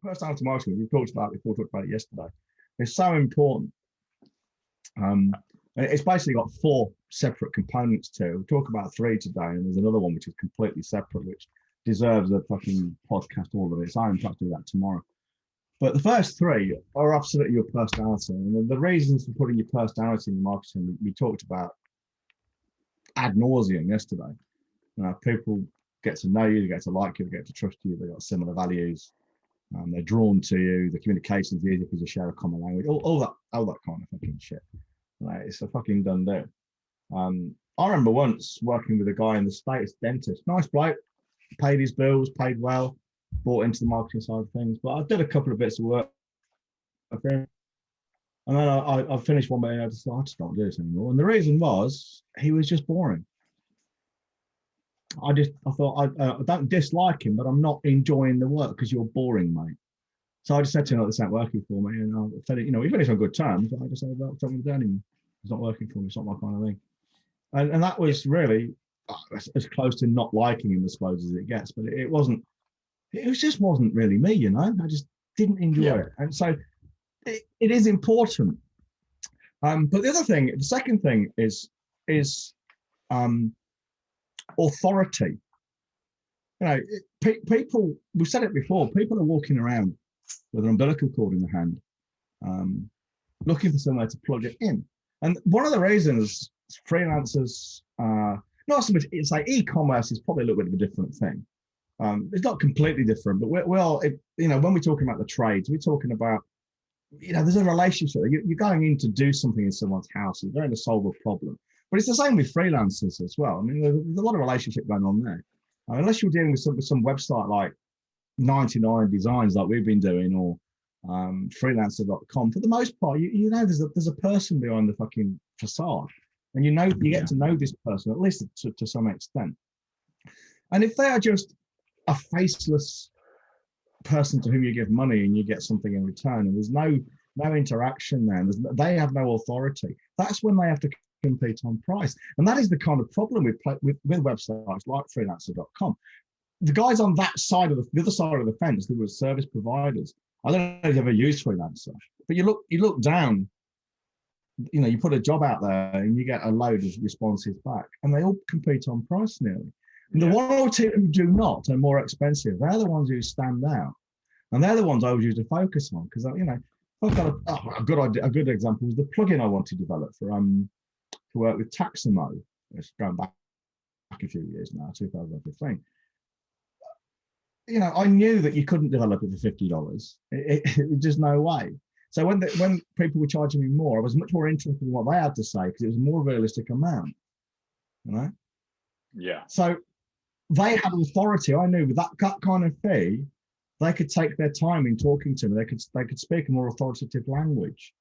personality marketing, we talked about it before, talked about it yesterday. It's so important. And it's basically got four separate components to it. We'll talk about three today, and there's another one which is completely separate, which deserves a fucking podcast all of its own. I'll do that tomorrow. But the first three are absolutely your personality. And the reasons for putting your personality in marketing, we talked about ad nauseum yesterday. People get to know you, they get to like you, they get to trust you, they've got similar values, they're drawn to you, the communication's easy because you share a common language, all that kind of fucking shit. Like, it's a fucking done deal. I remember once working with a guy in the States, dentist, nice bloke, paid his bills, paid well, bought into the marketing side of things, but I did a couple of bits of work for him. And then I finished one day and I just thought, I just don't do this anymore. And the reason was, he was just boring. I thought, I don't dislike him, but I'm not enjoying the work because you're boring, mate. So I just said to him, this ain't working for me. And I said, we finished on good terms. But I just said, well, don't want to do anymore. It's not working for me. It's not my kind of thing. And that was really as close to not liking him, I suppose, as it gets. But it just wasn't really me, I just didn't enjoy it. And so it is important. But the second thing is authority. People, we've said it before, people are walking around with an umbilical cord in their hand, looking for somewhere to plug it in. And one of the reasons freelancers, not so much, it's like e-commerce is probably a little bit of a different thing. It's not completely different, but when we're talking about the trades, we're talking about, there's a relationship. You're going in to do something in someone's house. You're going to solve a problem. But it's the same with freelancers as well. I mean, there's a lot of relationship going on there. Unless you're dealing with some website like 99 Designs like we've been doing, or freelancer.com, for the most part, there's a person behind the fucking facade. And you get to know this person, at least to some extent. And if they are just a faceless person to whom you give money and you get something in return, and there's no interaction there, they have no authority, that's when they have to compete on price. And that is the kind of problem with websites like freelancer.com. The guys on that side of the other side of the fence, there were service providers. I don't know if you've ever used Freelancer, but you look down, you put a job out there and you get a load of responses back, and they all compete on price nearly. And the one or two who do not are more expensive. They're the ones who stand out, and they're the ones I would use to focus on, because I've got a good idea. A good example was the plugin I want to develop for to work with Taxamo. It's going back a few years now, 2015. I knew that you couldn't develop it for $50. Just no way. So when people were charging me more, I was much more interested in what they had to say, because it was a more realistic amount. Yeah. So they had authority. I knew with that kind of fee, they could take their time in talking to me. They could speak a more authoritative language.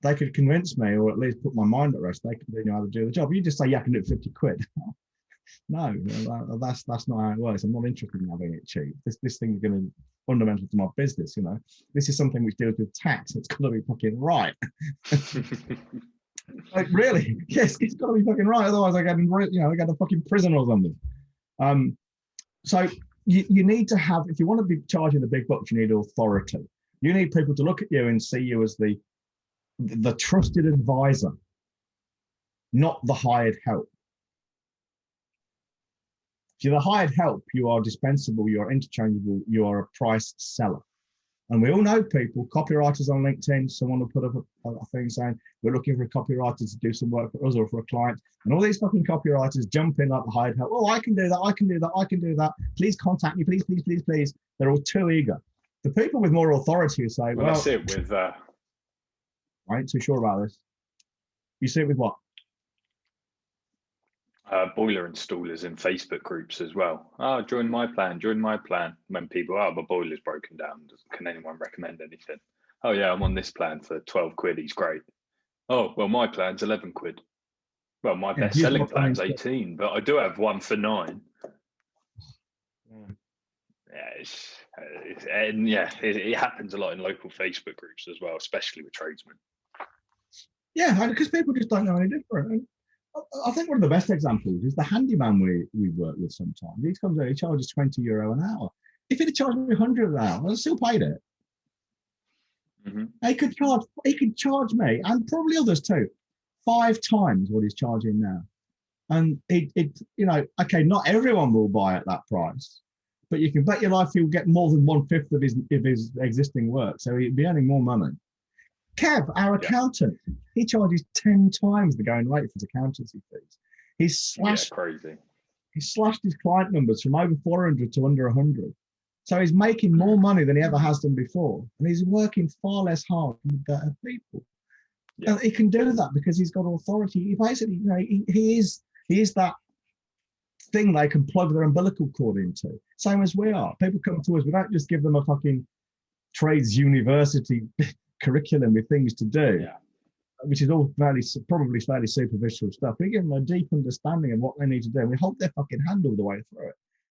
They could convince me, or at least put my mind at rest. They know how to do the job. You just say, I can do it 50 quid. No, that's not how it works. I'm not interested in having it cheap. This thing is going to be fundamental to my business. This is something which deals with tax. It's got to be fucking right. Like, really? Yes, it's got to be fucking right. Otherwise, I get a fucking prison or something. So you need to have, if you want to be charging the big bucks, you need authority. You need people to look at you and see you as the trusted advisor, not the hired help. If you're the hired help, you are dispensable, you are interchangeable, you are a price seller. And we all know people, copywriters on LinkedIn, someone will put up a thing saying, we're looking for a copywriter to do some work for us or for a client. And all these fucking copywriters jump in like the hired help. Oh, I can do that, I can do that, I can do that. Please contact me, please, please, please, please. They're all too eager. The people with more authority who say, well, that's it with... I ain't too sure about this. You see it with what? Boiler installers in Facebook groups as well. Oh, join my plan. When people, the boiler's broken down. Can anyone recommend anything? Oh yeah, I'm on this plan for 12 quid. He's great. Oh, well, my plan's 11 quid. Well, my best selling plan's 18, but I do have one for 9. It happens a lot in local Facebook groups as well, especially with tradesmen. Yeah, because people just don't know any different. I think one of the best examples is the handyman we work with sometimes. He comes out, he charges €20 an hour. if he'd charged me 100 an hour, I still paid it. Mm-hmm. He could charge me, and probably others too, 5 times what he's charging now. And okay, not everyone will buy at that price, but you can bet your life he'll get more than 1/5 of his existing work. So he'd be earning more money. Kev, our accountant, he charges 10 times the going rate for his accountancy fees. He's crazy. He slashed his client numbers from over 400 to under 100. So he's making more money than he ever has done before. And he's working far less hard than better people. Yeah. And he can do that because he's got authority. He basically, he is that thing they can plug their umbilical cord into. Same as we are. People come to us, we don't just give them a fucking trades university curriculum with things to do, which is all probably fairly superficial stuff. We give them a deep understanding of what they need to do, and we hold their fucking hand all the way through it.